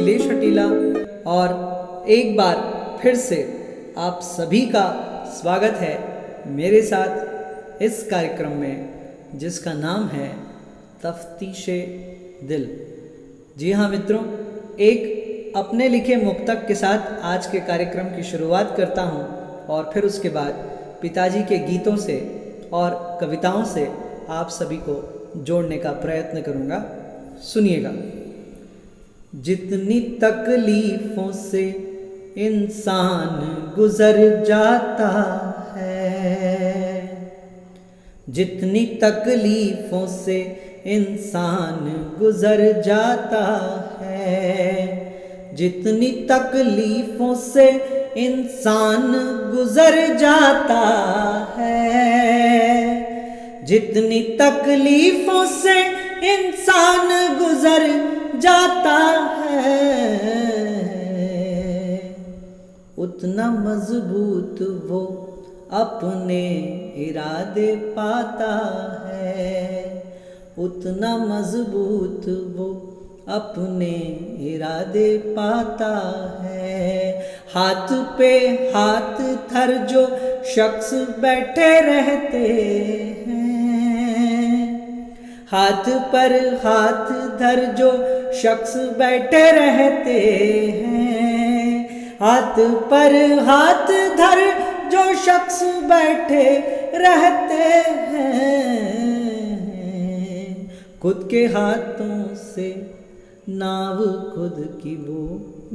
अखिलेश हटीला और एक बार फिर से आप सभी का स्वागत है मेरे साथ इस कार्यक्रम में जिसका नाम है तफ्तीशे दिल। जी हाँ मित्रों, एक अपने लिखे मुक्तक के साथ आज के कार्यक्रम की शुरुआत करता हूँ और फिर उसके बाद पिताजी के गीतों से और कविताओं से आप सभी को जोड़ने का प्रयत्न करूँगा। सुनिएगा। जितनी तकलीफ़ों से इंसान गुज़र जाता है, जितनी तकलीफ़ों से इंसान गुज़र जाता है, जितनी तकलीफ़ों से इंसान गुज़र जाता है, जितनी तकलीफ़ों से इंसान गुज़र जाता है, उतना मजबूत वो अपने इरादे पाता है, उतना मजबूत वो अपने इरादे पाता है। हाथ पे हाथ धर जो शख्स बैठे रहते हैं, हाथ पर हाथ धर जो शख्स बैठे रहते हैं, हाथ पर हाथ धर जो शख्स बैठे रहते हैं, खुद के हाथों से नाव खुद की वो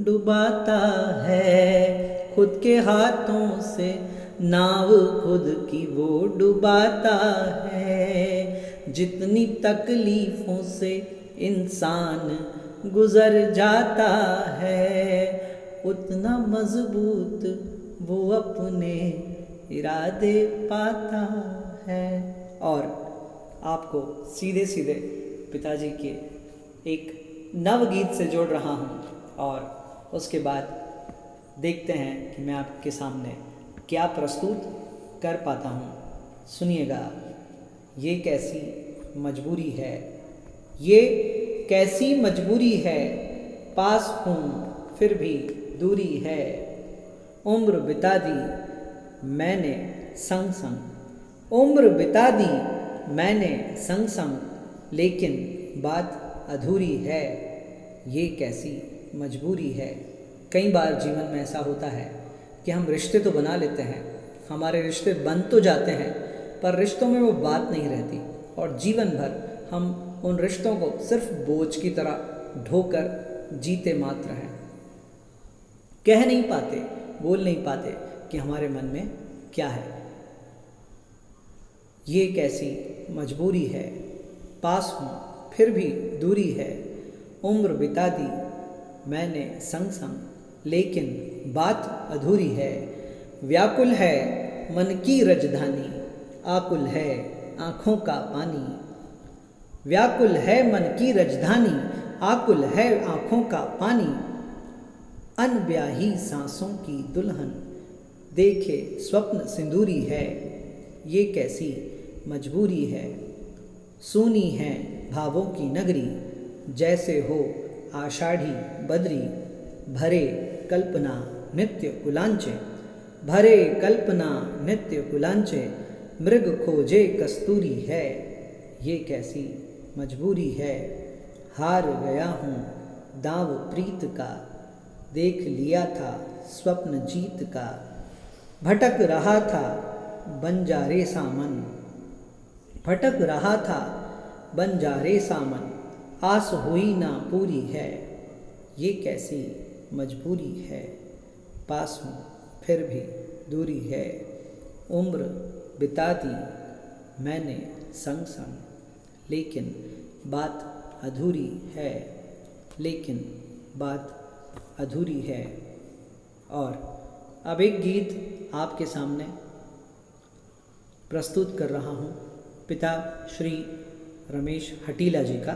डुबाता है, खुद के हाथों से नाव खुद की वो डुबाता है। जितनी तकलीफ़ों से इंसान गुज़र जाता है, उतना मजबूत वो अपने इरादे पाता है। और आपको सीधे सीधे पिताजी के एक नवगीत से जोड़ रहा हूँ और उसके बाद देखते हैं कि मैं आपके सामने क्या प्रस्तुत कर पाता हूँ। सुनिएगा। ये कैसी मजबूरी है, ये कैसी मजबूरी है, पास हूँ फिर भी दूरी है, उम्र बिता दी मैंने संग संग, उम्र बिता दी मैंने संग संग, लेकिन बात अधूरी है, ये कैसी मजबूरी है। कई बार जीवन में ऐसा होता है कि हम रिश्ते तो बना लेते हैं, हमारे रिश्ते बन तो जाते हैं, पर रिश्तों में वो बात नहीं रहती और जीवन भर हम उन रिश्तों को सिर्फ बोझ की तरह ढोकर जीते मात्र हैं। कह नहीं पाते, बोल नहीं पाते कि हमारे मन में क्या है। ये कैसी मजबूरी है, पास हूँ फिर भी दूरी है, उम्र बिता दी मैंने संग संग, लेकिन बात अधूरी है। व्याकुल है मन की राजधानी, आकुल है आँखों का पानी, व्याकुल है मन की राजधानी, आकुल है आँखों का पानी, अनब्याही सांसों की दुल्हन देखे स्वप्न सिंदूरी है, ये कैसी मजबूरी है। सूनी है भावों की नगरी, जैसे हो आषाढ़ी बदरी, भरे कल्पना नित्य कुलांचे, भरे कल्पना नित्य कुलांचे, मृग खोजे कस्तूरी है, ये कैसी मजबूरी है। हार गया हूँ दाव प्रीत का, देख लिया था स्वप्न जीत का, भटक रहा था बंजारे सामन, भटक रहा था बंजारे सामन, आस हुई ना पूरी है, ये कैसी मजबूरी है। पास हूँ फिर भी दूरी है, उम्र बिता दी मैंने संग संग, लेकिन बात अधूरी है, लेकिन बात अधूरी है। और अब एक गीत आपके सामने प्रस्तुत कर रहा हूँ पिता श्री रमेश हटीला जी का।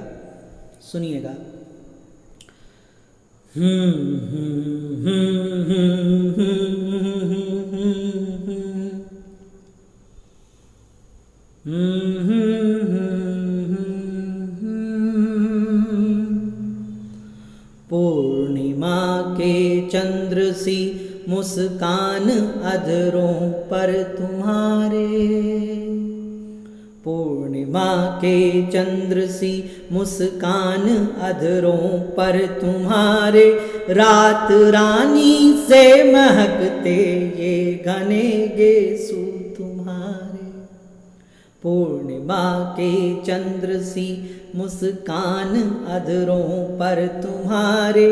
सुनिएगा। पूर्णिमा मुस्कान अधरों पर तुम्हारे। पूर्णिमा के चंद्र सी मुस्कान अधरों पर तुम्हारे, रात रानी से महकते ये घने गेसू तुम्हारे। पूर्णिमा के चंद्र सी मुस्कान अधरों पर तुम्हारे,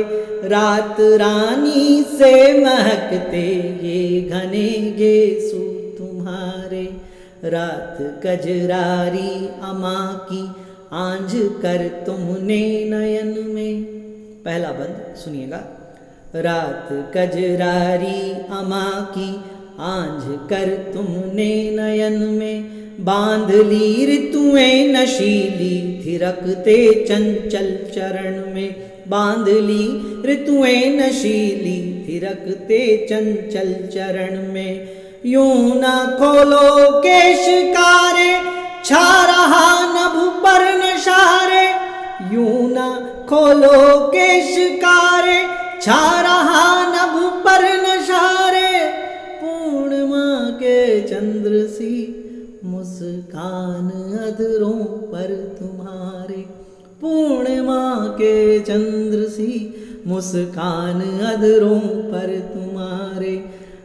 रात रानी से महकते ये घने गेसू तुम्हारे। रात कजरारी अमा की आंझ कर तुमने नयन में। पहला बंद सुनिएगा। रात कजरारी अमा की आंझ कर तुमने नयन में, बांध ली ऋतुएं नशीली थिरकते चंचल चरण में। बांध ली ऋतुएं नशीली थिरकते चंचल चरण में। यूं न खोलो केश कारे, छा रहा नभ पर नशारे। यूं न खोलो केश कारे, छा रहा नभ पर नशारे। पूर्णिमा के चंद्र सी मुस्कान अधरों पर तुम्हारे। पूर्णिमा के चंद्र सी मुस्कान अधरों पर तुम्हारे,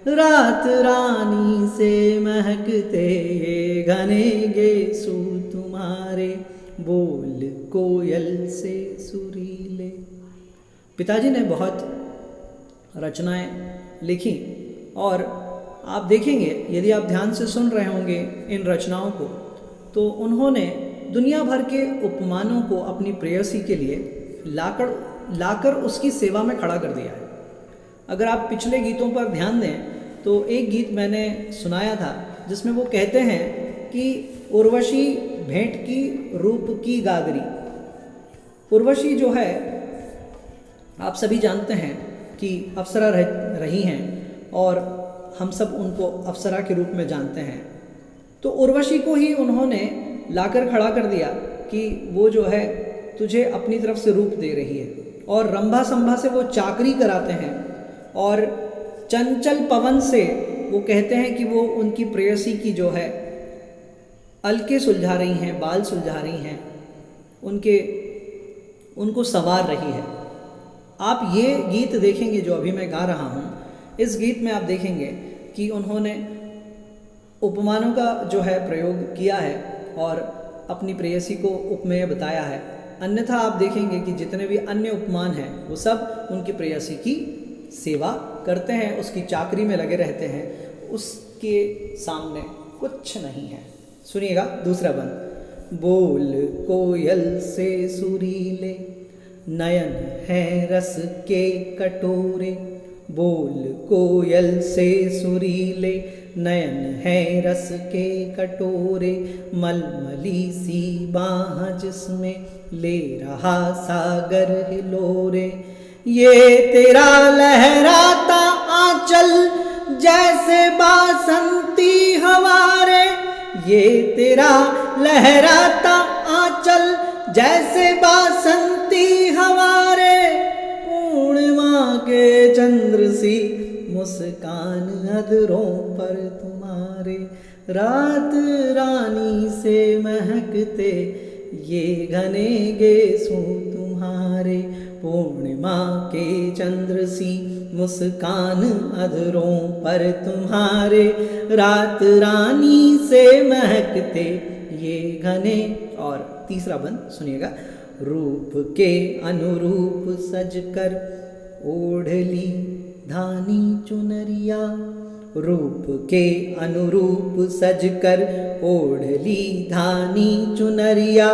रात रानी से महकते ये घने गेसू तुम्हारे। बोल कोयल से सुरीले। पिताजी ने बहुत रचनाएं लिखी और आप देखेंगे यदि आप ध्यान से सुन रहे होंगे इन रचनाओं को, तो उन्होंने दुनिया भर के उपमानों को अपनी प्रेयसी के लिए लाकर उसकी सेवा में खड़ा कर दिया है। अगर आप पिछले गीतों पर ध्यान दें तो एक गीत मैंने सुनाया था जिसमें वो कहते हैं कि उर्वशी भेंट की रूप की गागरी। उर्वशी जो है आप सभी जानते हैं कि अप्सरा रही हैं और हम सब उनको अप्सरा के रूप में जानते हैं। तो उर्वशी को ही उन्होंने लाकर खड़ा कर दिया कि वो जो है तुझे अपनी तरफ से रूप दे रही है, और रंभा संभा से वो चाकरी कराते हैं और चंचल पवन से वो कहते हैं कि वो उनकी प्रेयसी की जो है अलके सुलझा रही हैं, बाल सुलझा रही हैं, उनको संवार रही है। आप ये गीत देखेंगे जो अभी मैं गा रहा हूँ, इस गीत में आप देखेंगे कि उन्होंने उपमानों का जो है प्रयोग किया है और अपनी प्रेयसी को उपमेय बताया है। अन्यथा आप देखेंगे कि जितने भी अन्य उपमान हैं वो सब उनकी प्रेयसी की सेवा करते हैं, उसकी चाकरी में लगे रहते हैं, उसके सामने कुछ नहीं है। सुनिएगा दूसरा बंद। बोल कोयल से सुरीले, नयन है रस के कटोरे। बोल कोयल से सुरीले, नयन है रस के कटोरे। मलमली सी बाह जिसमें ले रहा सागर हिलोरे। ये तेरा लहराता आंचल जैसे बासंती हवारे। ये तेरा लहराता आंचल जैसे बासंती हवारे। पूर्णिमा के चंद्र सी मुस्कान अधरों पर तुम्हारे। रात रानी से महकते ये घने गेसू तुम्हारे। पूर्णिमा के चंद्र सी मुस्कान अधरों पर तुम्हारे। रात रानी से महकते ये घने। और तीसरा बंद सुनिएगा। रूप के अनुरूप सजकर ओढ़ ली धानी चुनरिया। रूप के अनुरूप सजकर ओढ़ ली धानी चुनरिया।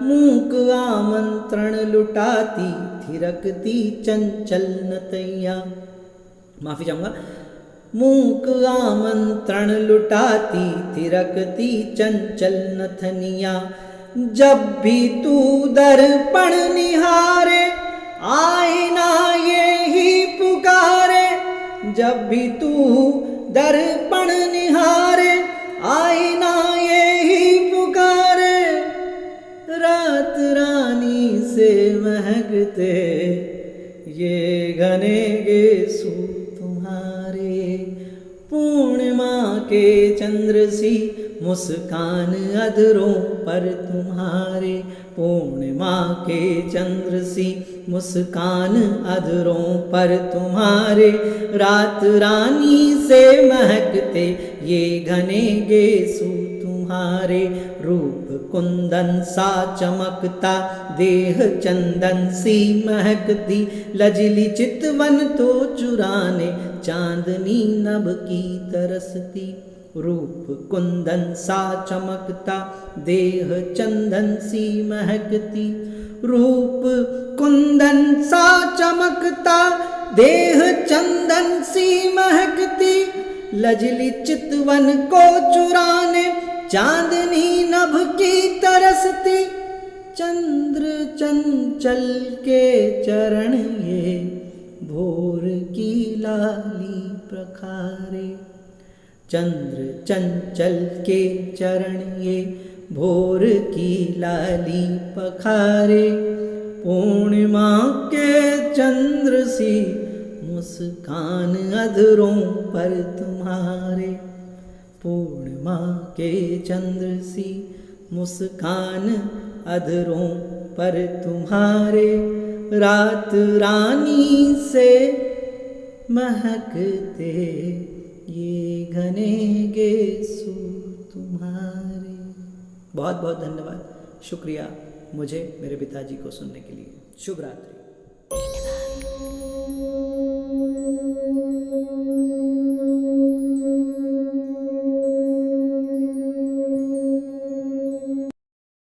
मूक आमंत्रण लुटाती थिरकती चंचल नतैया। माफी चाहूँगा। मूक आमंत्रण लुटाती थिरकती चंचल नथनिया। जब भी तू दर्पण निहारे आईना ये ही पुकारे। जब भी तू दर्पण निहारे आईना ये ही पुकारे। रात रानी से महकते ये घने गेसू तुम्हारे। पूर्णिमा के चंद्र सी मुस्कान अधरों पर तुम्हारे, पूर्णिमा के चंद्र सी मुस्कान अधरों पर तुम्हारे, रात रानी से महकते ये घने गेसू तुम्हारे, रूप कुंदन सा चमकता देह चंदन सी महकती, लजली चितवन तो चुराने चांदनी नभ की तरसती, रूप कुंदन सा चमकता देह चंदन सी महकती, रूप कुंदन सा चमकता देह चंदन सी महकती, लजली चितवन को चुराने चांदनी नभ की तरसती, चंद्र चंचल के चरण ये भोर की लाली प्रखारे, चंद्र चंचल के चरण ये भोर की लाली पखारे, पूर्णिमा के चंद्र सी मुस्कान अधरों पर तुम्हारे, पूर्णिमा के चंद्र सी मुस्कान अधरों पर तुम्हारे, रात रानी से महकते ये घने गेसू तुम्हारे। बहुत बहुत धन्यवाद, शुक्रिया मुझे मेरे पिताजी को सुनने के लिए। शुभ रात्रि।